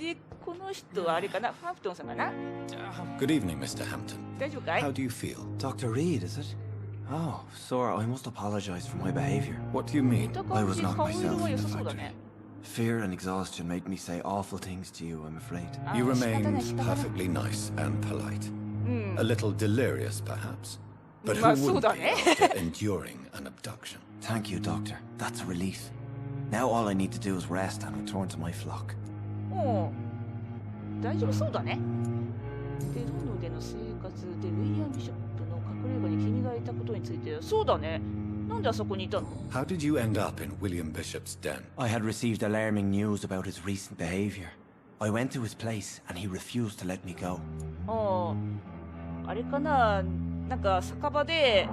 で、この人はあれかな、ファンプトンさんかな。 Good evening, Mr. Hampton. 大丈夫かい？ How do you feel? Dr. Reed, is it? Oh, sir, I must apologize for my behavior. What do you mean? I was not 顔色 myself は in 良 the さそうだ factory. ね。 Fear and exhaustion made me say awful things to you, I'm afraid. You 仕方ない remained 仕方ない。 perfectly nice and polite. A little delirious, perhaps. But who まあそう wouldn't だ be ね。 after enduring an abduction? Thank you, Doctor. That's a relief. Now all I need to do is rest and return to my flock. もう大丈夫そうだね。で、ロンドンでの生活でウィリアム・ビショップの隠れ家に君がいたことについて、そうだね。なんであそこにいたの？ How did you end up in William Bishop's den? I had received alarming news about his recent behavior. I went to his place and he refused to let me go. ああ、あれかな、なんか酒場で、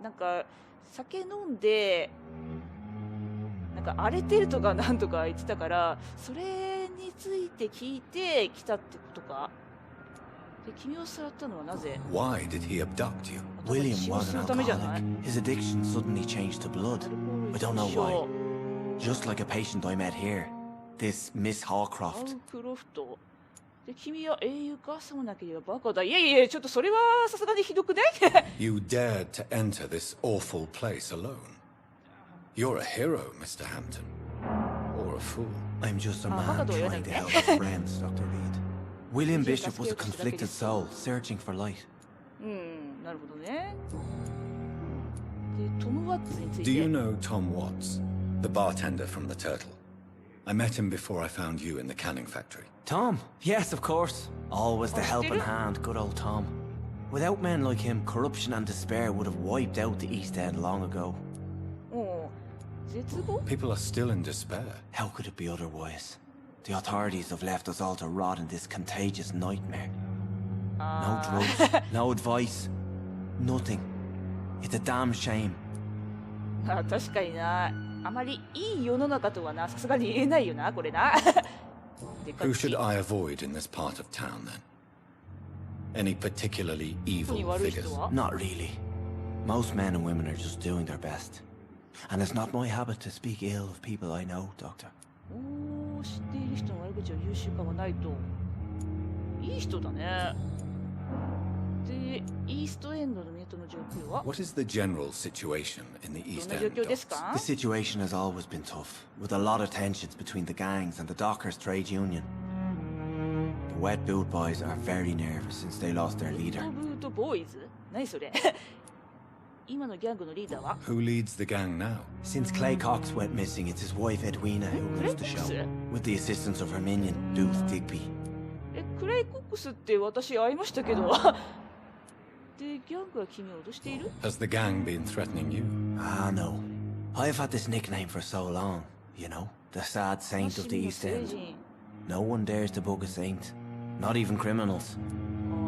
なんか酒飲んで、なんか荒れてるとかなんとか言ってたから、それについて聞いて来たってことか。で、君をさらったのはなぜ？ Why did he abduct you? William 使用 was す an るためじゃない？ alcoholic. His addiction suddenly changed to blood. I don't know why. Just like a patient I met here. This Miss アウ Hallcroft. クロフト。で、君は英雄か？さもなければバカだ。いやいや、ちょっとそれはさすがにひどくない？ You dared to enter this awful place alone. You're a hero, Mr. Hampton. Or a fool. I'm just a Ah, man baka daw yun trying to eh. help his friends, Dr. Reed. William Hindi Bishop was a kasi ako conflicted sa soul, searching for light. なるほどね。で、トム・ワッツについて。 Do you know Tom Watts, the bartender from the Turtle? I met him before I found you in the canning factory. Tom? Yes, of course. Always the Oh, helping did it? hand, good old Tom. Without men like him, corruption and despair would have wiped out the East End long ago. もう絶望？ People are still in despair. How could it be otherwise? The authorities have left us all to rot in this contagious nightmare. No drugs, no advice, nothing. It's a damn shame. あ、確かにな。あまりいい世の中とはな、さすがに言えないよな、これな。でか Who っち should I avoid in this part of town then? Any particularly 特 evil に悪い人 figures? は？ Not really. Most men and women are just doing their best. And it's not my habit to speak ill of people I know, Doctor. おー、知っている人の悪口を言う習慣はないと。いい人だね。で、イーストエンドの港の状況は？ What is the general situation in the ど East んな状 End 況です docks? か？ The situation has always been tough, with a lot of tensions between the gangs and the dockers' trade union. The wet boot boys are very nervous since they lost their ブ leader. ーブートボーイズ？何それ？今のギャングのリーダーは？ Who leads the gang now? Since Clay Cox went missing, it's his wife Edwina who runs the show, with the assistance of her minion, Booth Digby. クレイコックスって私会いましたけど。で、ギャングは君を脅している？ Has the gang been threatening you? Ah, no. I've had this nickname for so long, you know, the sad saint of the の East 聖 End. 人。 No one dares to bug a saint, not even criminals.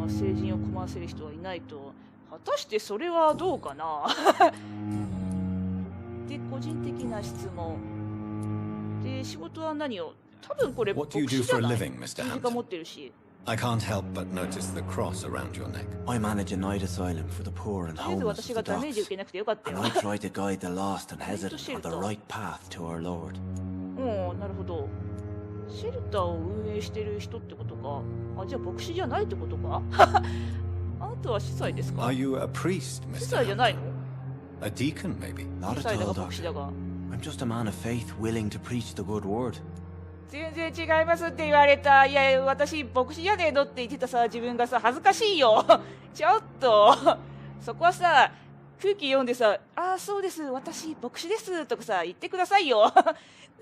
ああ、聖人を困らせる人はいないと。果たしてそれはどうかな？で、個人的な質問。で、仕事は何を？多分これ What 牧 do you 師 do じゃ for a ない？ living, Mr. 十字架持 Hampton? ってるし。 I can't help but notice the cross around your neck. I manage a night asylum for the poor and とりあえず homeless 私 of が the ダメージ docks. 受けなくてよかった And よ。 I try to guide the lost and hesitant on the shelter. right path to our Lord. うん、なるほど。シェルターを運営してる人ってことか。あ、じゃあ牧師じゃないってことか。あなたは司祭ですか？ Are you a priest, 司 Mr. 祭じゃないの？ A deacon, maybe? Not 司 at 祭だ all, が牧師 Doctor. だが。 I'm just a man of faith willing to preach the good word. 全然違いますって言われた。いや、私牧師じゃねえのって言ってたさ、自分がさ、恥ずかしいよ。ちょっと。そこはさ、空気読んでさ、ああ、そうです、私牧師ですとかさ、言ってくださいよ。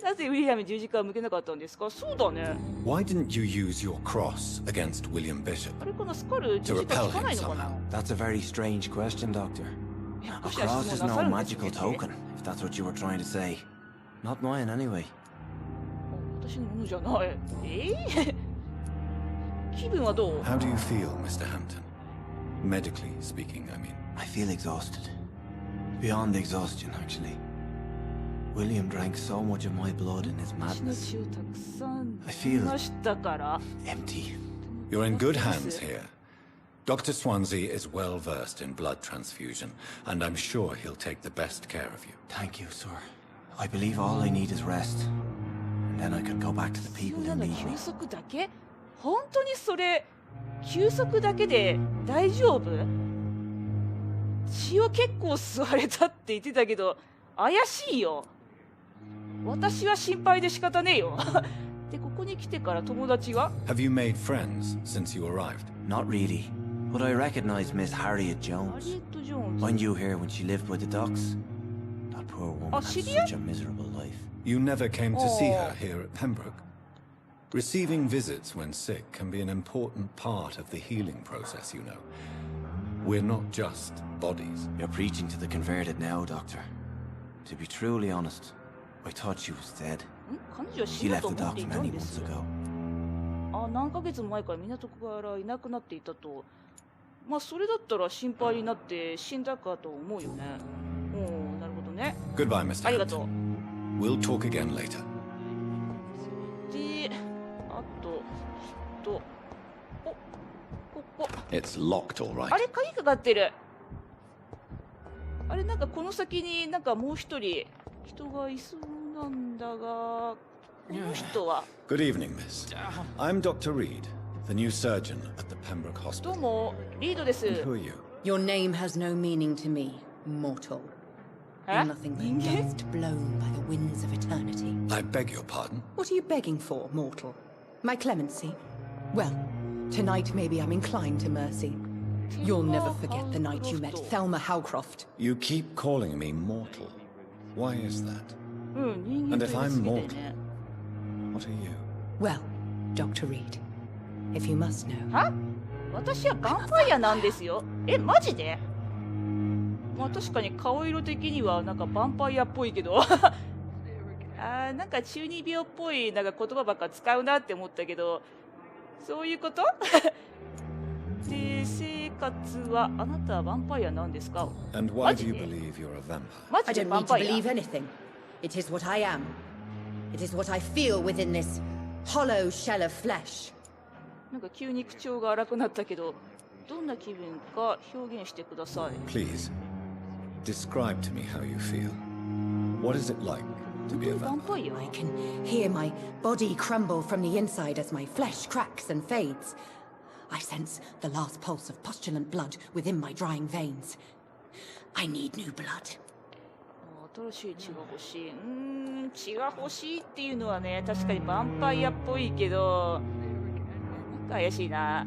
なぜウィリアム十字架を向けなかったんですか？そうだね。 Why didn't you use your cross against William Bishop? あれかな、スカル十字架つかないのかな？ That's a very strange question, Doctor. いや、 A もしや cross 質 is 問なさ no るんです magical ね。 token, if that's what you were trying to say. Not mine, anyway. 私のものじゃない。気分はどう？ How do you feel, Mr. Hampton? Medically speaking, I mean. I feel exhausted. Beyond exhaustion, actually. William drank so much of my blood in his 私の madness. 血をたくさん I 飲み feel ましたから。 empty. You're in good hands here. Dr. Swansea is well versed in blood transfusion, and I'm sure he'll take the best care of you. Thank you, sir. I believe all I need is rest. Then I could go back to the 必 people 要 who なの need me. 休息だけ？本当にそれ休息だけで大丈夫？血を結構吸われたって言ってたけど怪しいよ。私は心配で仕方ねえよ。で、ここに来てから友達は？ Have you made friends since you arrived? Not really, but I recognize Miss Harriet ハリエ Jones. ット・ジョーンズ。 I knew her when she lived by the docks. That poor woman had Syria? such a miserable life. You never came to see her here at Pembroke? Receiving visits when sick can be an important part of the healing process, you know. We're not just bodies. You're preaching to the converted now, Doctor. To be truly honest, I thought she was dead. 彼女は死 She んだ left と the 思ってい docks たん many です months よ。 ago. 何ヶ月前から港区からいなくなっていたと。まあそれだったら心配になって死んだかと思うよね。なるほどね。 Goodbye, Mr. ありがとう。 Hampton. We'll talk again later. で、あと、ここ。 It's locked, all あ right. れ、鍵かかってる。あれ、なんかこの先になんかもう一人人がいそうなんだが、この人は。 Good evening, miss. I'm Dr. Reed, the new surgeon at the Pembroke どう Hospital. も、リードです。 And who are you? Your name has no meaning to me, mortal. You're nothing but dust blown by the winds of eternity. I beg your pardon? What are you begging for, mortal? My clemency? Well, tonight maybe I'm inclined to mercy. You'll never forget the night you met Thelma Howcroft. You keep calling me mortal. Why is that? 人間 And と if 言い I'm すぎて mortal, ね。 what are you? Well, Dr. Reed, if you must know, は？私はヴァンパイアなんですよ。マジで？まあ確かに顔色的にはなんかヴァンパイアっぽいけどなんか中二病っぽいなんか言葉ばっか使うなって思ったけど、そういうことで、生活はあなたはヴァンパイアなんですか？ And why do you believe you're a vampire? マ I ジで don't ヴァン need to パイア？ believe anything. It is what I am. It is what I feel within this hollow shell of flesh. なんか急に口調が荒くなったけど、どんな気分か表現してください。 Please, describe to me how you feel. What is it like to be a ヴァン vampire? パイア？ I can hear my body crumble from the inside as my flesh cracks and fades. I sense the last pulse of postulant blood within my drying veins. I need new blood. 新しい血が欲しい。血が欲しいっていうのはね、確かにヴァンパイアっぽいけど、なんか怪しいな。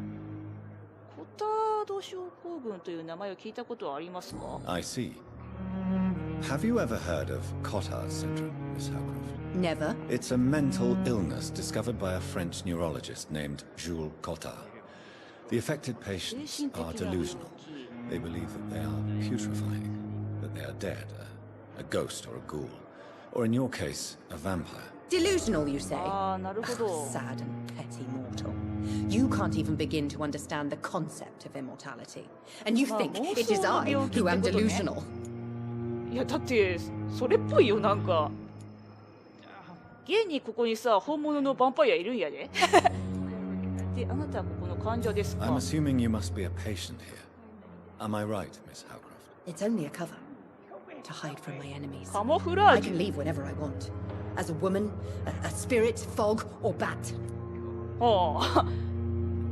コタード症候群という名前を聞いたことはありますか？ I see. Have you ever heard of Cotard syndrome, Miss Howcroft? Never. It's a mental illness discovered by a French neurologist named Jules Cotard. The affected patients are delusional. They believe that they are putrefying, that they are dead, a ghost or a ghoul, or in your case, a vampire. Delusional, you say? なるほど。 Sad and petty mortal. You can't even begin to understand the concept of immortality. And you think it is I who am delusional. いやだってそれっぽいよなんか。現にここにさ本物のヴァンパイアいるんやで。であなたはここの患者ですか？ I'm assuming you must be a patient here. Am I right, Miss Howcroft? It's only a cover to hide from my enemies. カモフラ I ージ can ュ。 leave whenever I want. As a woman, a spirit, fog, or bat.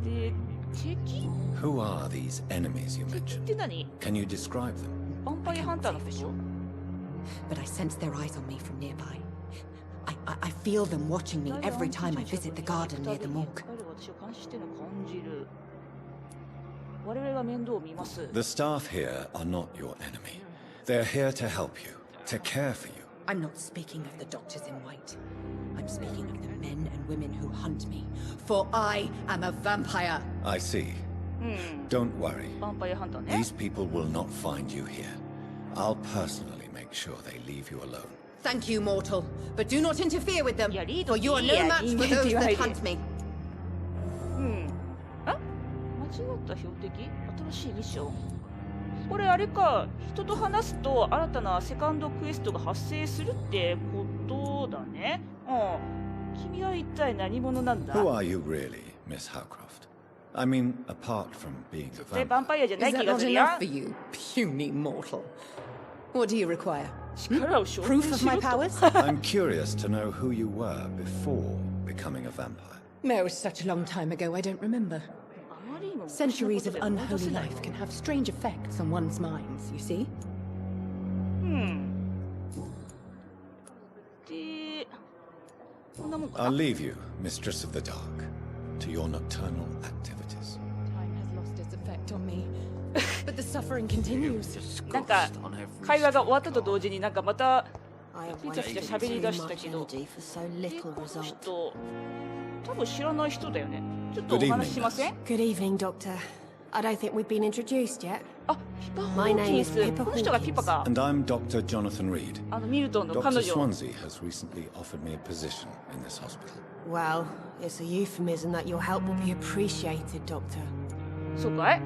で敵 Who are these enemies you っ mentioned? て何？ Can you describe them? ヴァンパイアハンターのこと？ But I sense their eyes on me from nearby. I feel them watching me every time I visit the garden near the morgue. 彼らは私を監視してるのを感じる。我々が面倒を見ます。 The staff here are not your enemy. They're here to help you, to care for you. I'm not speaking of the doctors in white. I'm speaking of the men and women who hunt me. For I am a vampire. I see. Don't worry. ヴァンパイアハンターね。 These people will not find you here. I'll personally make sure they leave you alone. Thank you, mortal. But do not interfere with them, Yeah, lead for you are me, no yeah, match for lead those me, that right. hunt me. 間違った標的？新しいミッション。これあれか、人と話すと新たなセカンドクエストが発生するってことだね。君は一体何者なんだ？ Who are you really, Miss Howcroft? I mean, apart from being a 絶対ヴァ vampire. ンパイアじゃない Is 気 that が not する enough や for you, puny mortal? What do you require? 力を証明 Proof of し my ろと。 powers? I'm curious to know who you were before becoming a vampire. It was such a long time ago, I don't remember. あまりにも昔のこと Centuries で of 思い出 unholy せない life can have strange effects on one's minds, you see? で、こんなもんか I'll な。 leave you, Mistress of the Dark, to your nocturnal activities. Time has lost its effect on me. But the suffering continues. なんか会話が終わったと同時になんかまた I have ピチャピチャ喋り出したけど、 energy for so で little この result. 人多分知らない人だよね。ちょっとお Good 話 evening, しません？ Good evening, Doctor. I don't think we've been introduced yet. あ、ピパホ My ー name キン is ス。 Pippa この人がピパか。 And I'm Dr. Jonathan Reed. ミルトンの彼 Dr. 女。 Swansea has recently offered me a position in this hospital. Well, it's a euphemism that your help will be appreciated, Doctor. そうかい？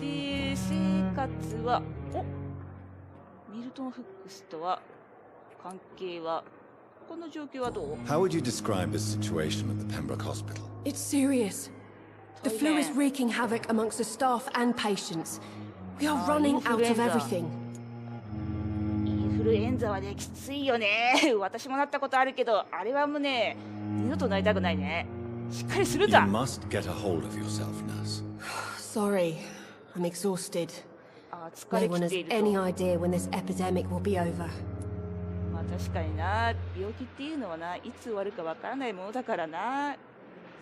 で、生活は、ミルトン・フックスとは関係は、この状況はどう？ How would you describe the situation at the Pembroke Hospital? It's serious. The flu is wreaking havoc amongst the staff and patients. We are running out of everything. インフルエンザはね、きついよね。私もなったことあるけど、あれはもうね、二度となりたくないね。しっかりするん You だ。 must get a hold of yourself, nurse. Sorry, I'm exhausted. 疲 No れ one き has ていると。 any idea when this epidemic will be over. まあ確かにな、病気っていうのはな、いつ終わるかわからないものだからな。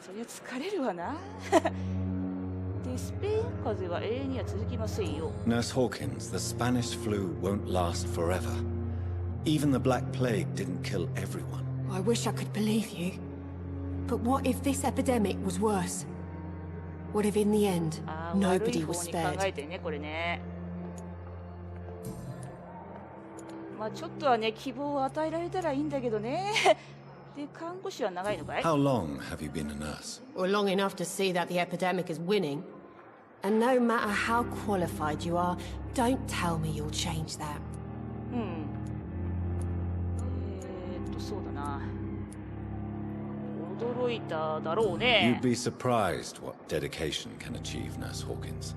そりゃ疲れるわな。で、スペイン風邪は永遠には続きませんよ。 Nurse Hawkins, the Spanish flu won't last forever. Even the Black Plague didn't kill everyone. I wish I could believe you. But what if this epidemic was worse? What if in the end, 悪い nobody 方 was に考 spared? えてね、これね。まあちょっとはね、希望を与えられたらいいんだけどね。で、看護師は長いのかい？ How long have you been a nurse? Or long enough to see that the epidemic is winning? And no matter how qualified you are, don't tell me you'll change that. そうだな。驚いただろうね You'd。be surprised what dedication can achieve, Nurse Hawkins.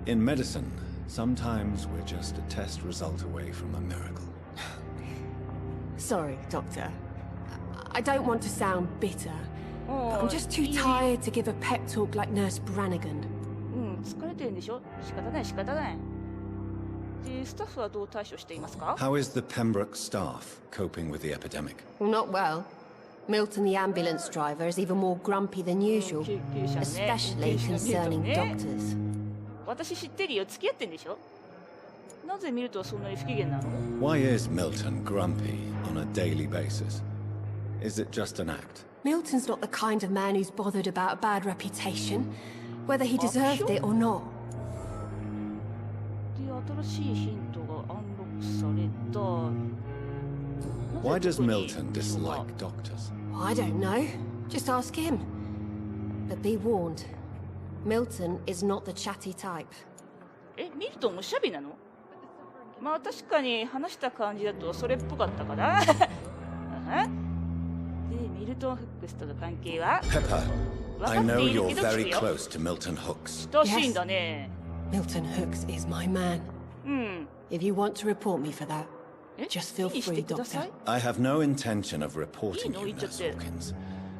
In medicine, sometimes we're just a test result away from a miracle. Sorry, Doctor. I don't want to sound bitter, but I'm just too いい tired to give a pep talk like Nurse Brannigan. 疲れてるんでしょ？仕方ない仕方ない。で、スタッフはどう対処していますか？ How is the Pembroke staff coping with the epidemic? Well, not well. Milton, the ambulance driver, is even more grumpy than usual, 救急車ね。 especially 救急車見 concerning るとね。 doctors. 私知ってるよ。付き合ってんでしょ？なぜ見るとそんなに不機嫌なの？ Why is Milton grumpy on a daily basis? Is it just an act? Milton's not the kind of man who's bothered about a bad reputation, whether he deserved it or not. で、新しいヒントがアンロックされた。 Why does なぜ Milton 特に dislike doctors? I don't know. Just ask him. But be warned. Milton is not the chatty type. ミルトンおしゃべりなの？まあ確かに話した感じだとそれっぽかったかな。で、ミルトン・フックスとの関係は？ Pepper, 分 I かっ know ている you're けど聞 very くよ。 close to Milton Hooks. 親しいんだね。 Milton Hooks is my man. If you want to report me for that, え、 just feel いいして free, くださ Doctor. い。 I have no intention of reporting No, you, it's Nurse just Hawkins.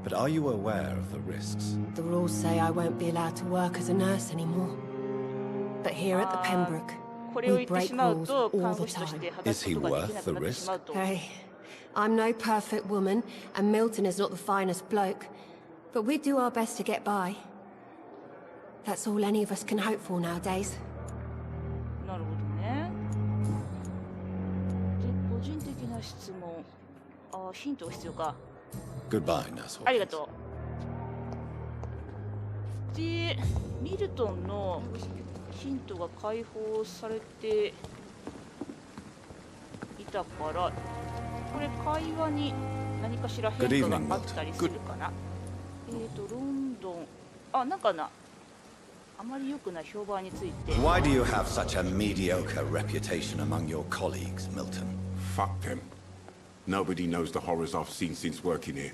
But are you aware of the risks? The rules say I won't be allowed to work as a nurse anymore. But here at the Pembroke, これを we 言ってし break まう rules と all 看 the 護師として time. 働くことができなくなってしまうと。 Hey, I'm no perfect woman, and Milton is not the finest bloke, but we do our best to get by. That's all any of us can hope for nowadays. なるほどね。で、個人的な質問。ヒントが必要か。 Goodbye, Nurse ありが Hawkins. とう。で、ミルトンのヒントが解放されていたから、これ会話に何かしら変化があったりするかな。ロンドン、なんかな、あまり良くない評判について。 Why do you have such a mediocre reputation among your colleagues, Milton? Fuck them. Nobody knows the horrors I've seen since working here.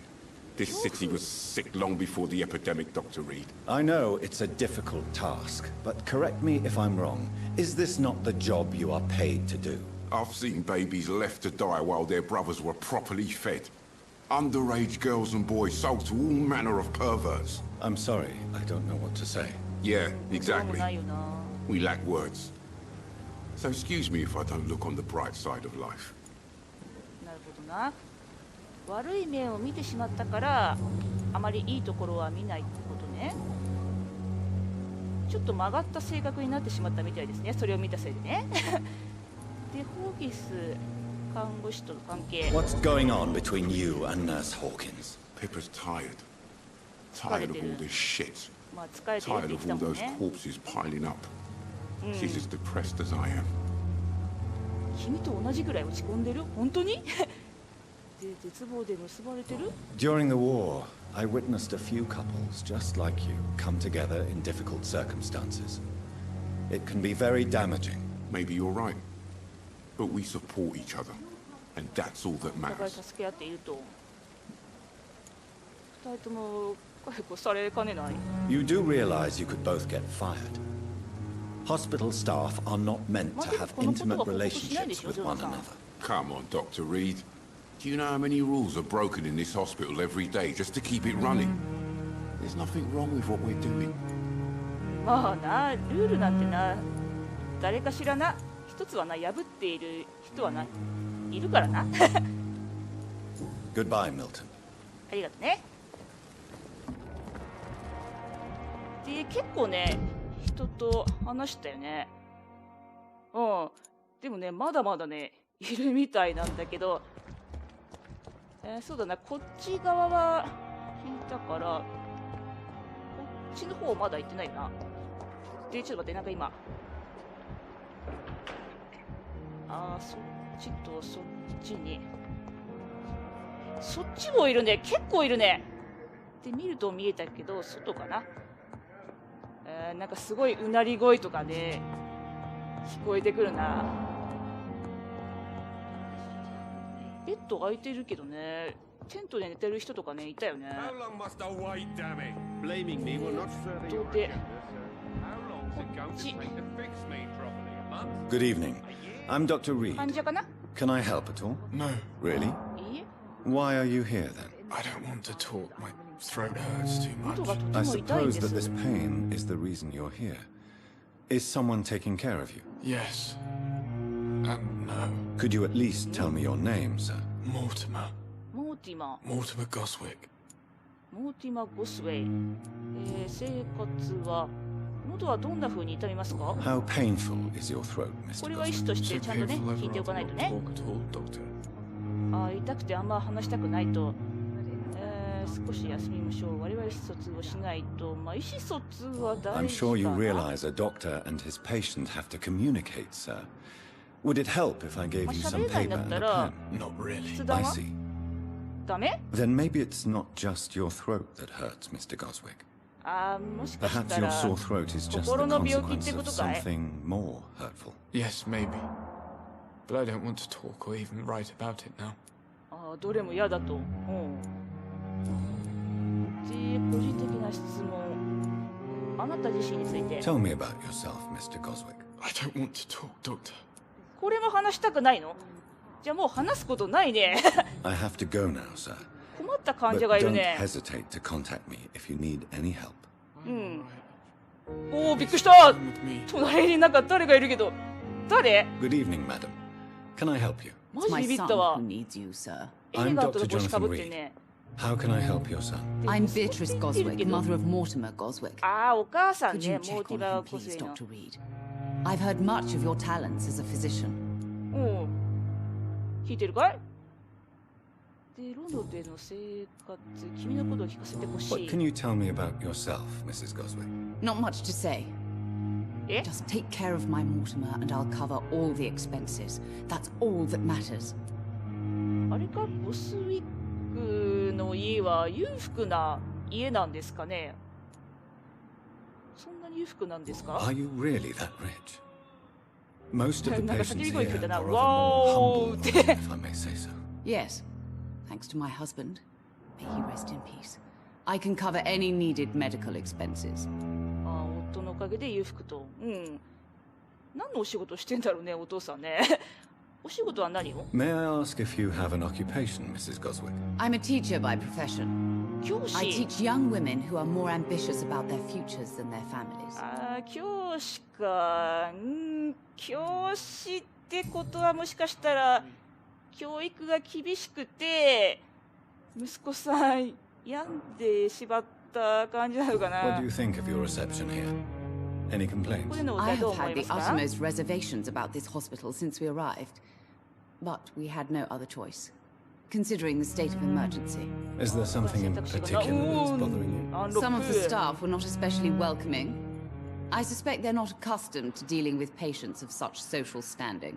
This city was sick long before the epidemic, Dr. Reed. I know it's a difficult task, but correct me if I'm wrong. Is this not the job you are paid to do? I've seen babies left to die while their brothers were properly fed. Underage girls and boys sold to all manner of perverts. I'm sorry, I don't know what to say. Yeah, exactly. We lack words. So excuse me if I don't look on the bright side of life. なるほどな。悪い面を見てしまったからあまりいいところは見ないってことね。ちょっと曲がった性格になってしまったみたいですね。それを見たせいでね。で、ホーギス看護師との関係。What's going on between you and Nurse Hawkins? Pippa's tired. Tired of all this shit. まあ疲れてるって言 Tired って of た all もん those ね。 corpses piling up. She's as depressed as I am. 君と同じぐらい落ち込んでる？本当に？で、絶望で結ばれてる？ During the war, I witnessed a few couples just like you come together in difficult circumstances. It can be very damaging. Maybe you're right. But we support each other. And that's all that お互い matters. 助け合っていると。二人とも解雇されかねない。You do realize you could both get fired. Hospital staff are not meant to have intimate relationships with one another. Come on, Dr. Reed. Do you know how many rules are broken in this hospital every day just to keep it running? There's nothing wrong with what we're doing. まあな、ルールなんてな、誰かしらな、一つはな、破っている人はな、いるからな。Goodbye, Milton. ありがとね。で、結構ね、人と話したよね。うん。でもね、まだまだね、いるみたいなんだけど、そうだな、こっち側は引いたから、こっちの方まだ行ってないな。で、ちょっと待って、なんか今、そっちとそっちに、そっちもいるね、結構いるね。で、見ると見えたけど、外かな。なんかすごいうなり声とかね、聞こえてくるな。ベッド空いてるけどね、テントで寝てる人とかね、いたよね。で、こっち。Good evening. I'm Dr. Reed. 患者かな？ Can I help at all? No, Really? いいえ。 Why are you here then? I don't want to talk. My throat hurts too 喉 much. がとて I も痛いん suppose で that す。 this pain is the reason you're here. Is someone taking care of you? Yes. And no. Could you at least tell me your name, sir? Mortimer. モーティマー。 Mortimer Goswick. モーティマ・ゴスウェイ。生活は、喉はどんな風に痛みますか？ How painful is your throat, こ Mr. れは医師 Goswick? として So ちゃんとね、 painful 聞いてお I'd かないと rather ね。 not talk at all, Doctor. 痛くてあんま話したくないと。少し休みましょう。我々意思疎通をしないと。まあ、意思疎通は大 I'm 事 sure you かな。 realize a doctor and his patient have to communicate, sir. Would it help if I gave you some paper and a pen? Not really. 筆談 I は see. ダメ？ Then maybe it's not just your throat that hurts, Mr. Goswick. もしかし Perhaps た your ら sore throat is just the 心の病気って consequence こ of とかい？ something more hurtful. Yes, maybe. But I don't want to talk or even write about it now. どれも嫌だと。で、個人的な質問。あなた自身について。 Tell me about yourself, Mr. Goswick. I don't want to talk, Doctor. これも話したくないの？じゃあもう話すことないね。 I have to go now, sir. 困った患 But 者がいる don't ね。 hesitate to contact me if you need any help. おお、びっくりした。 Come with me. 隣になんか誰がいるけど。誰？ Good evening, madam. Can I help you? マ It's ジ my ビビ son ったわ who。needs you, sir. エレガントな帽子かぶってね。 How can I help your son? I'm Beatrice Goswick, mother of Mortimer Goswick. お母さん Could ね、 you モー check ティ on バ him, ー・コスウ please, ェイの。 Dr. Reed? I've heard much of your talents as a physician. 聞いてるかい？で、ロンドンでの生活、君のことを聞かせてほし What い。 can you tell me about yourself, Mrs. Goswick? Not much to say. え？ Just take care of my Mortimer and I'll cover all the expenses. That's all that matters. あれか、ボスウィックの家は裕福な家なんですかね？そんなに裕福なんですか？ Are you really that rich? Most of the なんか patients 叫び声聞こえ here たな。 are of a わ more ー humble って。 order, if I may say so. Yes, thanks to my husband. May he rest in peace. I can cover any needed medical expenses. 夫のおかげで裕福と。何のお仕事してんだろうね、お父さんね。お仕事は何を？ May I ask if you have an occupation, Mrs. Goswick? I'm a teacher by profession. 教 I 師。 teach young women who are more ambitious about their futures than their families. 教師か。教師ってことはもしかしたら教育が厳しくて息子さん病んでしまった感じなのかな。 What do you think of your reception here? Any こ complaints? こでのお I 題どう have 思い had ま the すか？ uttermost reservations about this hospital since we arrived. But we had no other choice, considering the state of emergency. Is there something in particular that's bothering you? Some of the staff were not especially welcoming. I suspect they're not accustomed to dealing with patients of such social standing.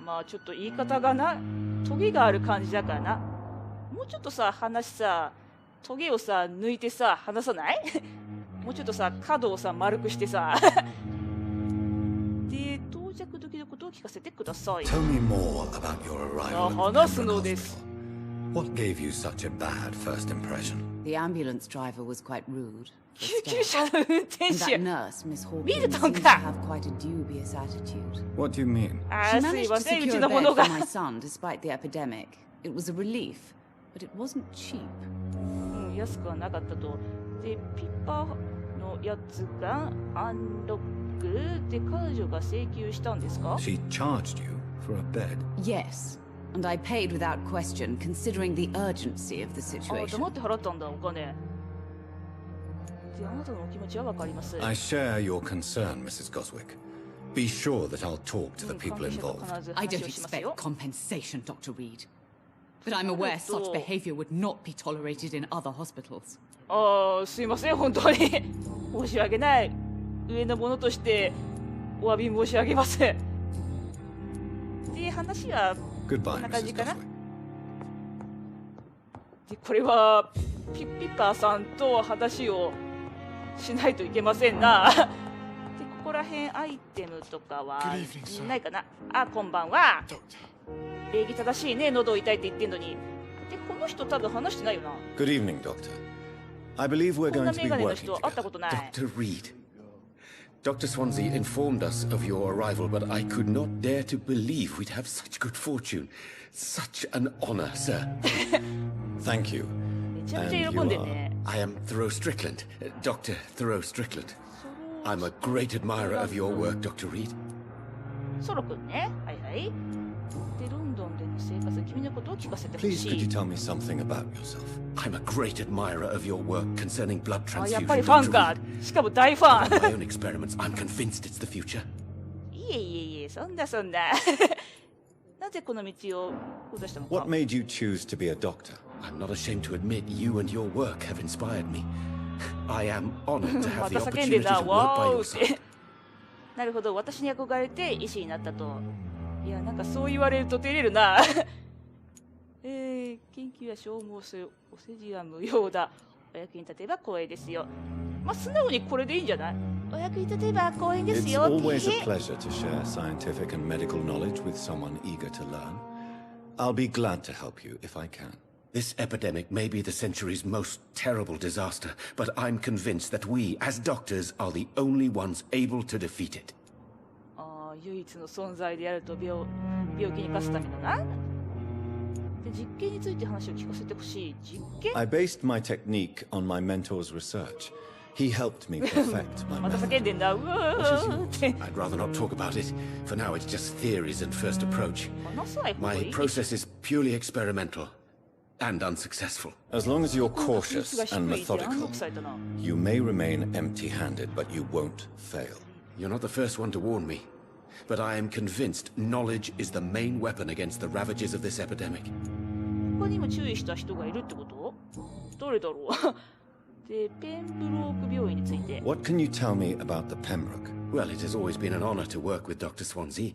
まあちょっと言い方がな、トゲがある感じだからな。もうちょっとさ、話さ、トゲをさ、抜いてさ、話さない？もうちょっとさ、角をさ、丸くしてさ。で、到着時のことを聞かせてください。 Tell me more about your arrival. 話すのです。 What gave you such a bad first impression? The ambulance driver was quite rude. 救急車の運転 And that 手。 nurse, Miss Hawkins, Mira, seemed to Tonka. have quite a dubious attitude. What do you mean? She すい managed ま to せん、う secure ち a のも bed の for が。 my son despite the epidemic. It was a relief, but it wasn't cheap. 安くはなかったと。で、ピッパーのやつがアンロックで彼女が請求したんですか？ She charged you for a bed. Yes, and I paid without question, considering the urgency of the あ、 situation. 黙って払ったんだ、お金。で、あなたのお気持ちはわかります。 I share your concern, Mrs. Goswick. Be sure that I'll talk to the 関 people 係者と involved. 必ず I 話 don't をしますよ expect。compensation, Dr. Reed. But I'm aware such behavior would not be tolerated in other hospitals. ああ、すいません、本当に。申し訳ない。上の者としてお詫び申し上げます。で、話はこん Goodbye, な感じ Mrs. かな。 Goswick. で、これはピッパーさんと話をしないといけませんな。で、ここら辺アイテムとかは Good evening, sir. ないかな。あ、こんばんは。 Doctor. 礼儀正しいね、喉痛いって言ってんのに。で、この人多分話してないよな。 Good evening, Doctor. I believe we're こんな going to メ be ガネの working 人会ったこ together. とない。 Dr. Reed. Dr. Swansea informed us of your arrival, but I could not dare to believe we'd have such good fortune. Such an honor, sir. Thank you. めちゃめちゃ喜んでね。 I am Thoreau Strickland, Dr. Thoreau Strickland. I'm a great admirer of your work, Dr. Reed. ソロくんね。はいはい。で、ロンドンでの生活、君のことを聞かせてほ Please, し could you い。 tell me something about yourself? I'm a great admirer of your work concerning blood あ、やっ transfusion, ぱりファン Dr. か Reed.。しかも大ファ On ン。 my own experiments, I'm convinced it's the future. いえいえいえ、そんなそんな。なぜこの道を下したのか What。made you choose to be a doctor? I'm not ashamed to admit you and your work have inspired me. I am honored to ま have た the 叫んで opportunity んだ。 to work by わ your ーっ side. て。なるほど、私に憧れて医師になったと。いや、なんかそう言われると照れるな。研究や消耗するお世辞は無用だ。お役に立てば光栄ですよ。まあ、素直にこれでいいんじゃない？お役に立てば光栄です It's よ。 always a pleasure to share scientific and medical knowledge with someone eager to learn. I'll be glad to help you if I can. This epidemic may be the century's most terrible disaster, but I'm convinced that we, as doctors, are the only ones able to defeat it. ああ、唯一の存在であると病気に勝つためのな。で、実験について話を聞かせてほしい。実験？ I based my technique on my mentor's research. He helped me perfect my また method. 叫んでんだ。うわーって。 I'd rather not talk about it. For now, it's just theories and first approach. 話さない方がい My い。 process is purely experimental and unsuccessful. As long as you're 確率 cautious が低 and いって暗 methodical, 録されたな。 you may remain empty-handed, but you won't fail. You're not the first one to warn me, but I am convinced knowledge is the main weapon against the ravages of this epidemic. 他にも注意した人がいるってこと？どれだろう。で、ペンブローク病院について。 What can you tell me about the Pembroke? Well, it has always been an honor to work with Dr. Swansea.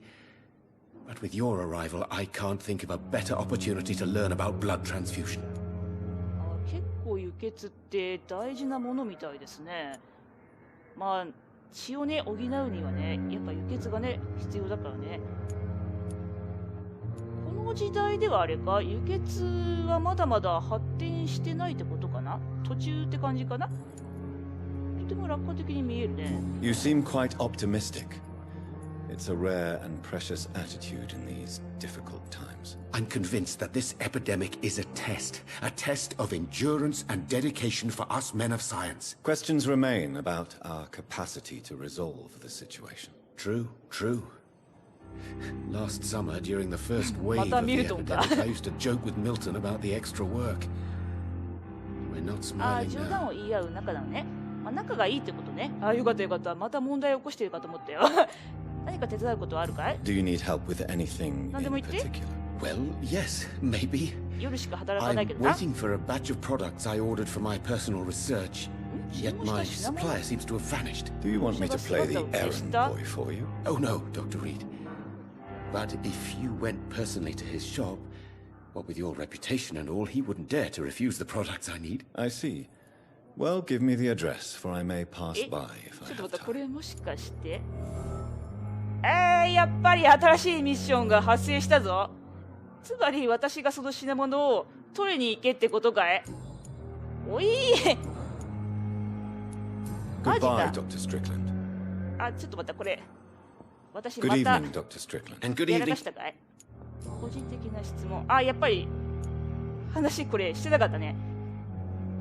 But with your arrival, I can't think of a better opportunity to learn about blood transfusion. あ、結構輸血って大事なものみたいですね。まあ、血をね、補うにはね、やっぱ輸血がね、必要だからね。この時代ではあれか、輸血はまだまだ発展してないってことかな？途中って感じかな？とても楽観的に見えるね。You seem quite optimistic. It's a rare and precious attitude in these difficult times. I'm convinced that this epidemic is a test of endurance and dedication for us men of science. Questions remain about our capacity to resolve the situation. True. Last summer, during the first wave of the epidemic, I used to joke with Milton about the extra work. We're not smiling 冗談 now. を言い合う仲なのね。仲がいいってことね。よかったよかった。また問題を起こしているかと思ったよ。何か手伝うことはあるかい？ Do you need help with anything in 何でも言って。 particular? Well, yes, maybe. 夜しか働かないけ I'm どな。 waiting for a batch of products I ordered for my personal research. Yet my supplier seems to have vanished. Do you want me to play the errand boy for you? Oh no, Dr. Reed. But if you went personally to his shop, what with your reputation and all, he wouldn't dare to refuse the products I need. I see. Well, give me the address, for I may pass え、 by if ちょ I っと have 待った、こ time. れもしかして。やっぱり新しいミッションが発生したぞ。つまり私がその品物を取りに行けってことかい？おいマジ Goodbye, だ。 Dr. Strickland. ちょっと待った、これ。私 Good また evening, Dr. Strickland. And good やらか evening. したかい？個人的な質問。やっぱり話これしてなかったね。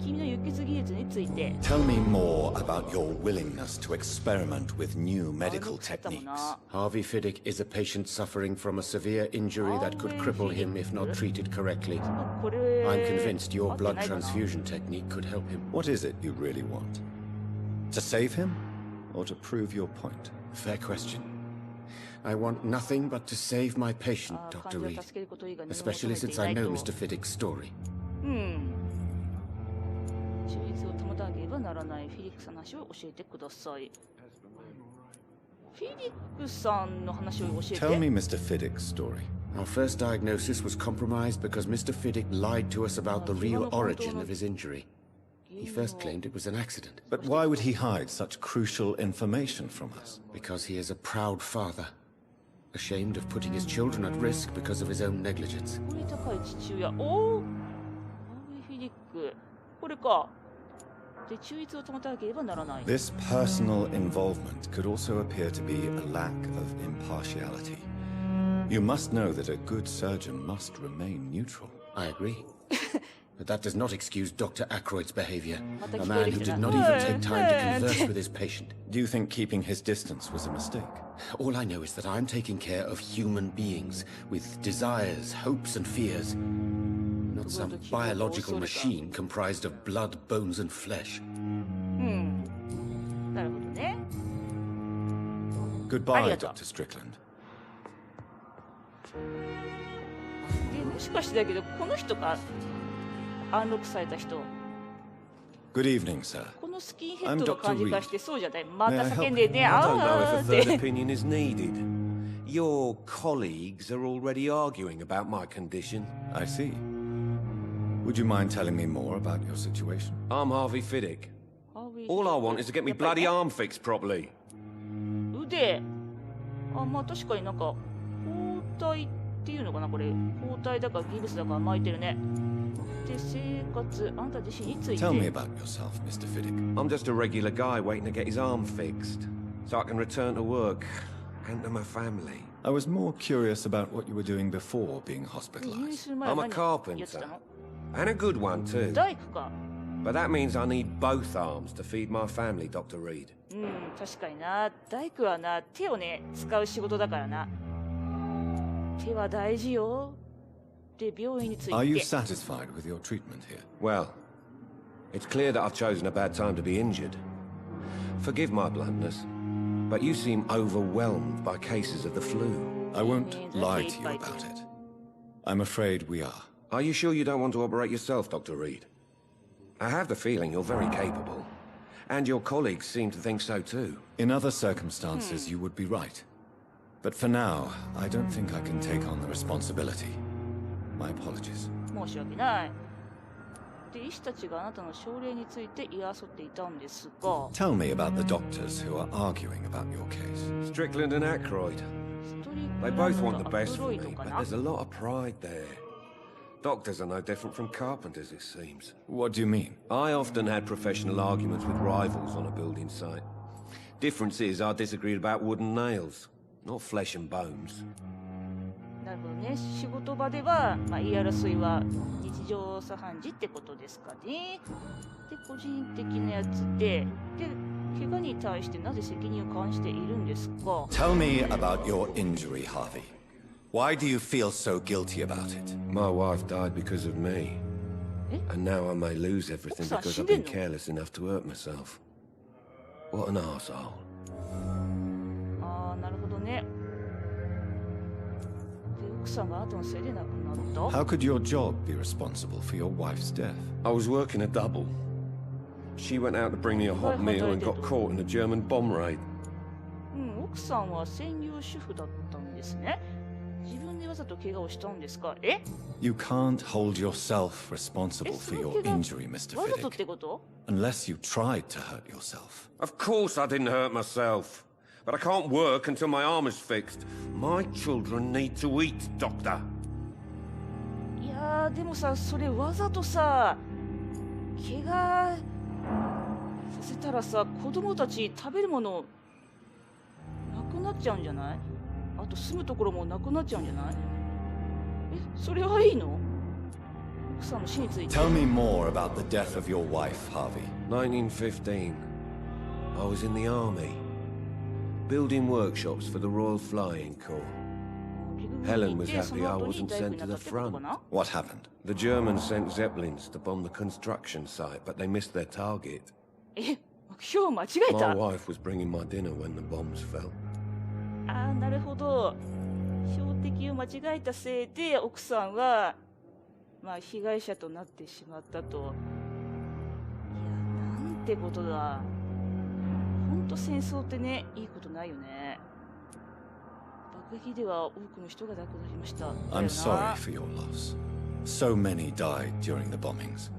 君の輸血技術について。 Tell me more about your willingness to experiment with new medical techniques. Harvey Fiddick is a patient suffering from a severe injury that could cripple him if not treated correctly. これ I'm convinced your 合って blood ないかな。 transfusion technique could help him. What is it you really want? To save him? Or to prove your point? Fair question. I want nothing but to save my patient, 患 Dr. 者を Reed. 助けること以外に Especially 求めて since いな I い know と。 Mr. Fiddick's story. 中立を保たなければならないフィリックさんの話を教えてください。フィリックさんの話を教えて。 Tell me Mr. Fiddick's story. Our first diagnosis was compromised because Mr. Fiddick lied to us about the real origin of his injury. He first claimed it was an accident. But why would he hide such crucial information from us? Because he is a proud father, ashamed of putting his children at risk because of his own negligence. 誇り高い父親。おお。ハービー・フィリック。これか。で、中立を保たなければならない。 This personal involvement could also appear to be a lack of impartiality. You must know that a good surgeon must remain neutral. I agree. But that does not excuse Dr. Ackroyd's behavior. Mata A man who did not even take time to converse with his patient. Do you think keeping his distance was a mistake? All I know is that I'm taking care of human beings with desires, hopes, and fears. Not some biological machine comprised of blood, bones, and flesh. なるほどね。 Goodbye, Arigato. Dr. Strickland. で、もしかしてだけど、この人かアンロックされた人。 Good evening, sir. このスキンヘッドの感じがしてそうじゃない。また May I 叫んでね、 I don't know あ if ー a っ third て。 opinion is needed. Your colleagues are already arguing about my condition. I see. Would you mind telling me more about your situation? I'm Harvey Fiddick. All I want is to get me bloody arm fixed properly. 腕。まあ確かになんか包帯っていうのかなこれ。包帯だかギブスだか巻いてるね。で、生活、あなた自身について。 Tell me about yourself, Mr. Fiddick. I'm just a regular guy waiting to get his arm fixed, so I can return to work and to my family. I was more curious about what you were doing before being 入院 hospitalized. する前 I'm は a 何やって carpenter, たの？ and a good one too. 大工か。 But that means I need both arms to feed my family, Dr. Reed. 確かにな。大工はな、手をね、使う仕事だからな。手は大事よ。で、病院について。 Are you satisfied with your treatment here? Well, it's clear that I've chosen a bad time to be injured. Forgive my bluntness, but you seem overwhelmed by cases of the flu. I won't lie to you about it. I'm afraid we are. Are you sure you don't want to operate yourself, Dr. Reed? I have the feeling you're very capable, and your colleagues seem to think so too. In other circumstances, you would be right. But for now, I don't think I can take on the responsibility. My apologies. 申し訳ない。で、医師たちがあなたの症例について言い争っていたんですが。 Tell me about the doctors who are arguing about your case. Strickland and Ackroyd. ストリッ They クラン both ド want the とア best ク for ロ me, イドか but な。 there's a lot of pride there. Doctors are no different from carpenters, it seems. What do you mean? I often had professional arguments with rivals on a building site. Difference is I disagreed about wooden nails. not flesh and bones. なるほどね。仕事場では、言い争いは日常茶飯事ってことですかね。で、個人的なやつで、怪我に対してなぜ責任を感じているんですか？ Tell me about your injury, Harvey. Why do you feel so guilty about it? My wife died because of me. And now I may lose everything because I've been careless enough to hurt myself. What an arsehole. ああ、なるほどね。で、奥さんがあなたのせいで亡くなった。 How could your job be responsible for your wife's death? I was working a double. She went out to bring me a hot meal and got caught in a German bomb raid. 奥さんは専業主婦だったんですね。自分でわざと怪我をしたんですか？You can't hold yourself responsible for your injury, Mr. わざとっ Fiddick, てこと？ unless you tried to hurt yourself. Of course I didn't hurt myself. But I can't work until my arm is fixed. My children need to eat, Doctor. いやー、でもさ、それわざとさ、怪我させたらさ、子供たち食べるものなくなっちゃうんじゃない？あと住むところもなくなっちゃうんじゃない？それはいいの？奥さんの死について。 Tell me more about the death of your wife, Harvey. 1915. I was in the army, building workshops for the Royal Flying Corps. Helen was happy I wasn't sent to the front. What happened? The Germans sent Zeppelins to bomb the construction site, but they missed their target. 目標を間違え My た。 wife was bringing my dinner when the bombs fell. ああ、なるほど。標的を間違えたせいで奥さんは被害者となってしまったと。いや、なんてことだ。ほんと戦争ってね、いいことないよね。爆撃では多くの人が亡くなりました。 I'm sorry for your loss. So many died during the bombings.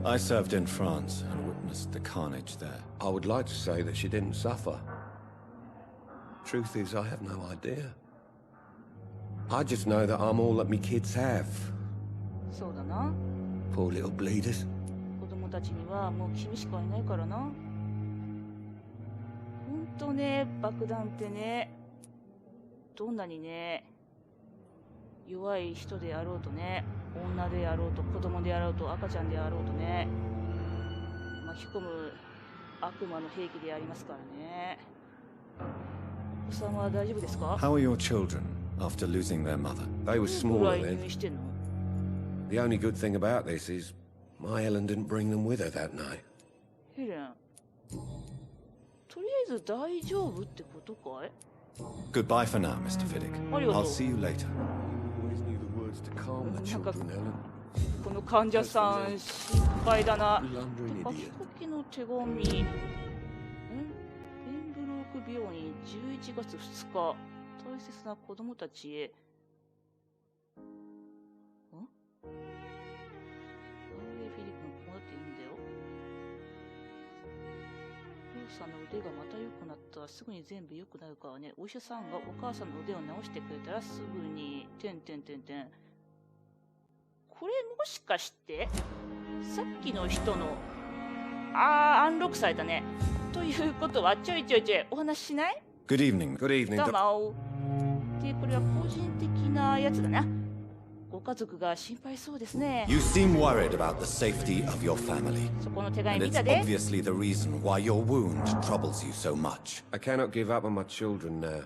I served in France and witnessed the carnage there. I would like to say that she didn't suffer. Truth is, I have no idea. I just know that I'm all that me kids have. そうだな。 Poor little bleeders. 子供たちにはもう君しかいないからな。ほんとね、爆弾ってね、どんなにね、弱い人であろうとね、女であろうと子供であろうと赤ちゃんであろうとね、巻き込む悪魔の兵器でありますからね。お子さんは大丈夫ですか？ How are your children after losing their mother? They were どのぐら smaller い入 then. 院してんの？ The only good thing about this is my Ellen didn't bring them with her that night. ヘレン、とりあえず大丈夫ってことかい？ Goodbye for now, Mr. Fiddick. I'll see you later. Always knew the words to calm the children, Ellen. この患者さん心配だな。 Blundering 書き idiot. かけの手紙。ペンブローク病院11月2日。大切な子供たちへ。バウエフィリックのこうなっていいんだよ。お父さんの腕がまた良くなった。すぐに全部良くなるからね。お医者さんがお母さんの腕を治してくれたらすぐに。これもしかしてさっきの人のアンロックされたね。ということはちょいお話ししない？ Good evening. Good evening. どうも。で、これは個人的なやつだな。ご家族が心配そうですね。 You seem worried about the safety of your family. そこの手 And 紙見 it's たで。 obviously the reason why your wound troubles you so much. I cannot give up on my children now.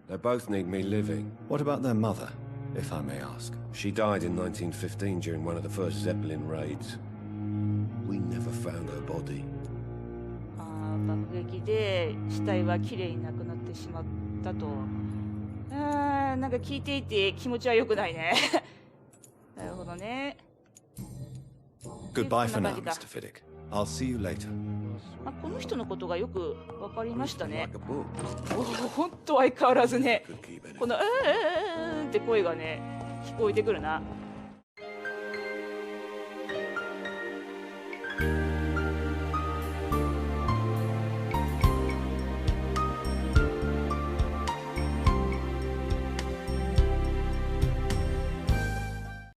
They both need me living. What about their mother, if I may ask? She died in 1915 during one of the first Zeppelin raids. We never found her body. 爆撃で死体はきれいになくなってしまったと。なんか聞いていて気持ちは良くないね。なるほどね。 Goodbye for now, Mr. Fiddick. I'll see you later. この人のことがよくわかりましたね。 Like a book. ほんと相変わらずね、 Could keep anything. このって声がね、聞こえてくるな。